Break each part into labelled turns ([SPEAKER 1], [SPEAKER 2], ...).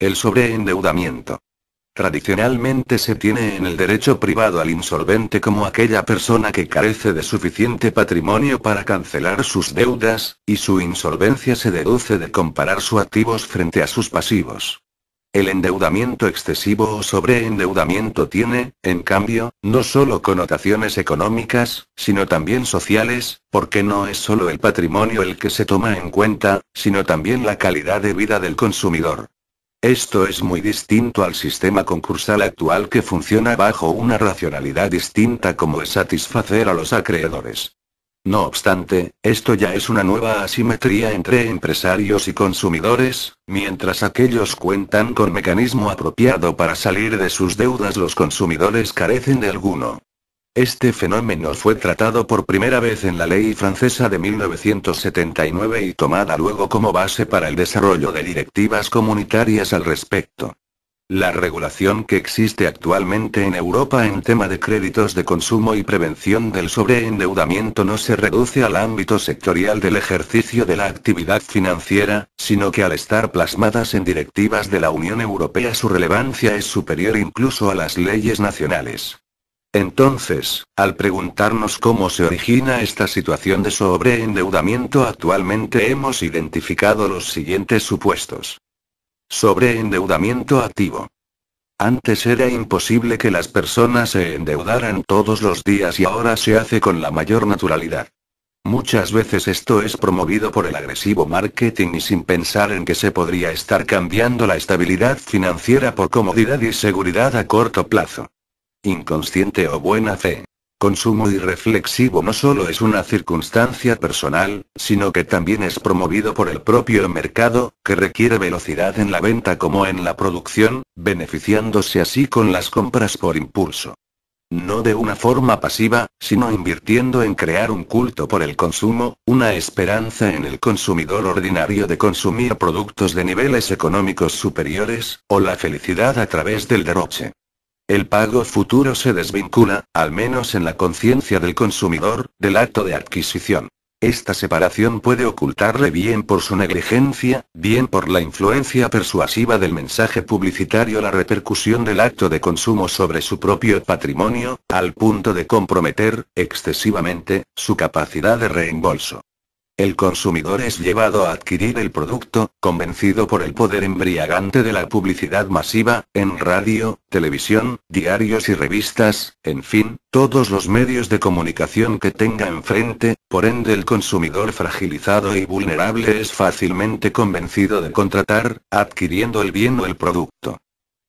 [SPEAKER 1] El sobreendeudamiento. Tradicionalmente se tiene en el derecho privado al insolvente como aquella persona que carece de suficiente patrimonio para cancelar sus deudas, y su insolvencia se deduce de comparar sus activos frente a sus pasivos. El endeudamiento excesivo o sobreendeudamiento tiene, en cambio, no solo connotaciones económicas, sino también sociales, porque no es solo el patrimonio el que se toma en cuenta, sino también la calidad de vida del consumidor. Esto es muy distinto al sistema concursal actual que funciona bajo una racionalidad distinta como es satisfacer a los acreedores. No obstante, esto ya es una nueva asimetría entre empresarios y consumidores, mientras aquellos cuentan con mecanismo apropiado para salir de sus deudas, los consumidores carecen de alguno. Este fenómeno fue tratado por primera vez en la ley francesa de 1979 y tomada luego como base para el desarrollo de directivas comunitarias al respecto. La regulación que existe actualmente en Europa en tema de créditos de consumo y prevención del sobreendeudamiento no se reduce al ámbito sectorial del ejercicio de la actividad financiera, sino que al estar plasmadas en directivas de la Unión Europea su relevancia es superior incluso a las leyes nacionales. Entonces, al preguntarnos cómo se origina esta situación de sobreendeudamiento actualmente hemos identificado los siguientes supuestos. Sobreendeudamiento activo. Antes era imposible que las personas se endeudaran todos los días y ahora se hace con la mayor naturalidad. Muchas veces esto es promovido por el agresivo marketing y sin pensar en que se podría estar cambiando la estabilidad financiera por comodidad y seguridad a corto plazo. Inconsciente o buena fe. Consumo irreflexivo no solo es una circunstancia personal, sino que también es promovido por el propio mercado, que requiere velocidad en la venta como en la producción, beneficiándose así con las compras por impulso. No de una forma pasiva, sino invirtiendo en crear un culto por el consumo, una esperanza en el consumidor ordinario de consumir productos de niveles económicos superiores, o la felicidad a través del derroche. El pago futuro se desvincula, al menos en la conciencia del consumidor, del acto de adquisición. Esta separación puede ocultarle bien por su negligencia, bien por la influencia persuasiva del mensaje publicitario la repercusión del acto de consumo sobre su propio patrimonio, al punto de comprometer, excesivamente, su capacidad de reembolso. El consumidor es llevado a adquirir el producto, convencido por el poder embriagante de la publicidad masiva, en radio, televisión, diarios y revistas, en fin, todos los medios de comunicación que tenga enfrente, por ende el consumidor fragilizado y vulnerable es fácilmente convencido de contratar, adquiriendo el bien o el producto.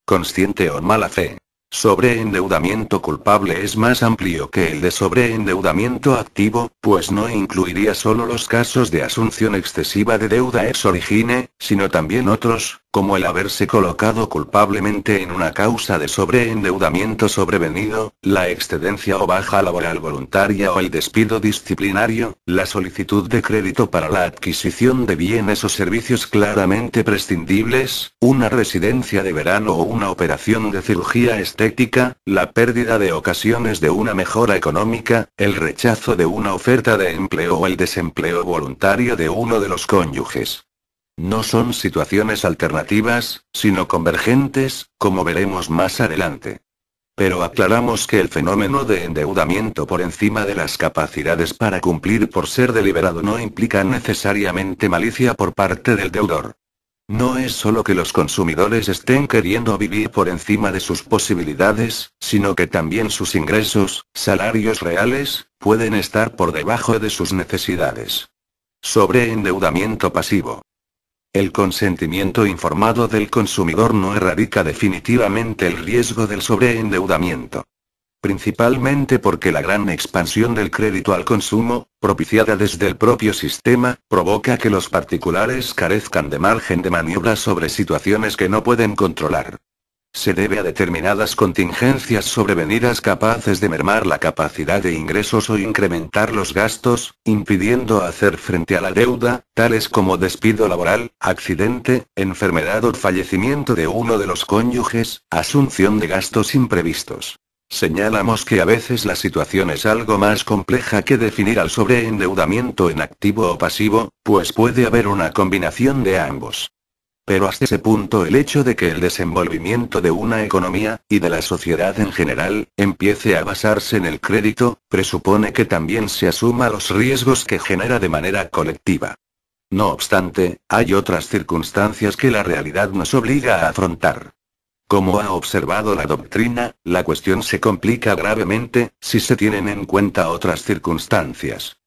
[SPEAKER 1] Consciente o mala fe. Sobreendeudamiento culpable es más amplio que el de sobreendeudamiento activo, pues no incluiría solo los casos de asunción excesiva de deuda ex origine, sino también otros, como el haberse colocado culpablemente en una causa de sobreendeudamiento sobrevenido, la excedencia o baja laboral voluntaria o el despido disciplinario, la solicitud de crédito para la adquisición de bienes o servicios claramente prescindibles, una residencia de verano o una operación de cirugía estética, la pérdida de ocasiones de una mejora económica, el rechazo de una oferta de empleo o el desempleo voluntario de uno de los cónyuges. No son situaciones alternativas, sino convergentes, como veremos más adelante. Pero aclaramos que el fenómeno de endeudamiento por encima de las capacidades para cumplir por ser deliberado no implica necesariamente malicia por parte del deudor. No es solo que los consumidores estén queriendo vivir por encima de sus posibilidades, sino que también sus ingresos, salarios reales, pueden estar por debajo de sus necesidades. Sobreendeudamiento pasivo. El consentimiento informado del consumidor no erradica definitivamente el riesgo del sobreendeudamiento. Principalmente porque la gran expansión del crédito al consumo, propiciada desde el propio sistema, provoca que los particulares carezcan de margen de maniobra sobre situaciones que no pueden controlar. Se debe a determinadas contingencias sobrevenidas capaces de mermar la capacidad de ingresos o incrementar los gastos, impidiendo hacer frente a la deuda, tales como despido laboral, accidente, enfermedad o fallecimiento de uno de los cónyuges, asunción de gastos imprevistos. Señalamos que a veces la situación es algo más compleja que definir al sobreendeudamiento en activo o pasivo, pues puede haber una combinación de ambos. Pero hasta ese punto el hecho de que el desenvolvimiento de una economía, y de la sociedad en general, empiece a basarse en el crédito, presupone que también se asuma los riesgos que genera de manera colectiva. No obstante, hay otras circunstancias que la realidad nos obliga a afrontar. Como ha observado la doctrina, la cuestión se complica gravemente, si se tienen en cuenta otras circunstancias.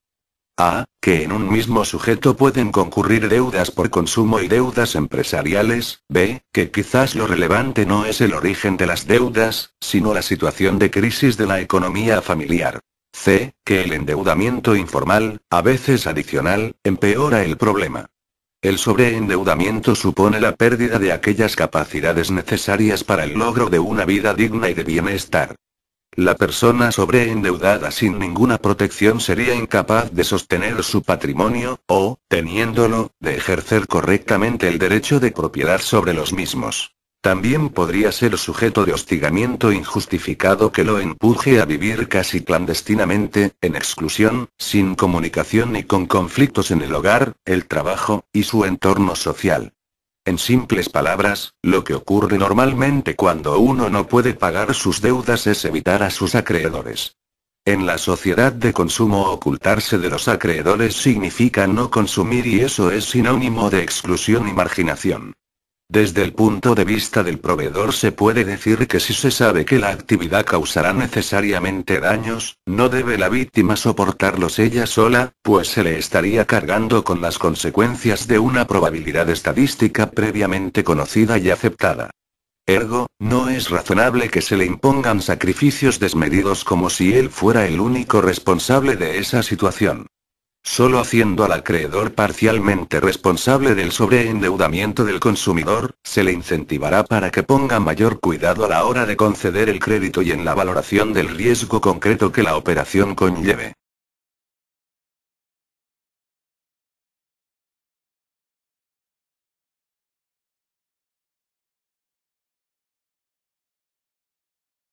[SPEAKER 1] A. Que en un mismo sujeto pueden concurrir deudas por consumo y deudas empresariales. B. Que quizás lo relevante no es el origen de las deudas, sino la situación de crisis de la economía familiar. C. Que el endeudamiento informal, a veces adicional, empeora el problema. El sobreendeudamiento supone la pérdida de aquellas capacidades necesarias para el logro de una vida digna y de bienestar. La persona sobreendeudada sin ninguna protección sería incapaz de sostener su patrimonio, o, teniéndolo, de ejercer correctamente el derecho de propiedad sobre los mismos. También podría ser sujeto de hostigamiento injustificado que lo empuje a vivir casi clandestinamente, en exclusión, sin comunicación y con conflictos en el hogar, el trabajo, y su entorno social. En simples palabras, lo que ocurre normalmente cuando uno no puede pagar sus deudas es evitar a sus acreedores. En la sociedad de consumo ocultarse de los acreedores significa no consumir y eso es sinónimo de exclusión y marginación. Desde el punto de vista del proveedor se puede decir que si se sabe que la actividad causará necesariamente daños, no debe la víctima soportarlos ella sola, pues se le estaría cargando con las consecuencias de una probabilidad estadística previamente conocida y aceptada. Ergo, no es razonable que se le impongan sacrificios desmedidos como si él fuera el único responsable de esa situación. Solo haciendo al acreedor parcialmente responsable del sobreendeudamiento del consumidor, se le incentivará para que ponga mayor cuidado a la hora de conceder el crédito y en la valoración del riesgo concreto que la operación conlleve.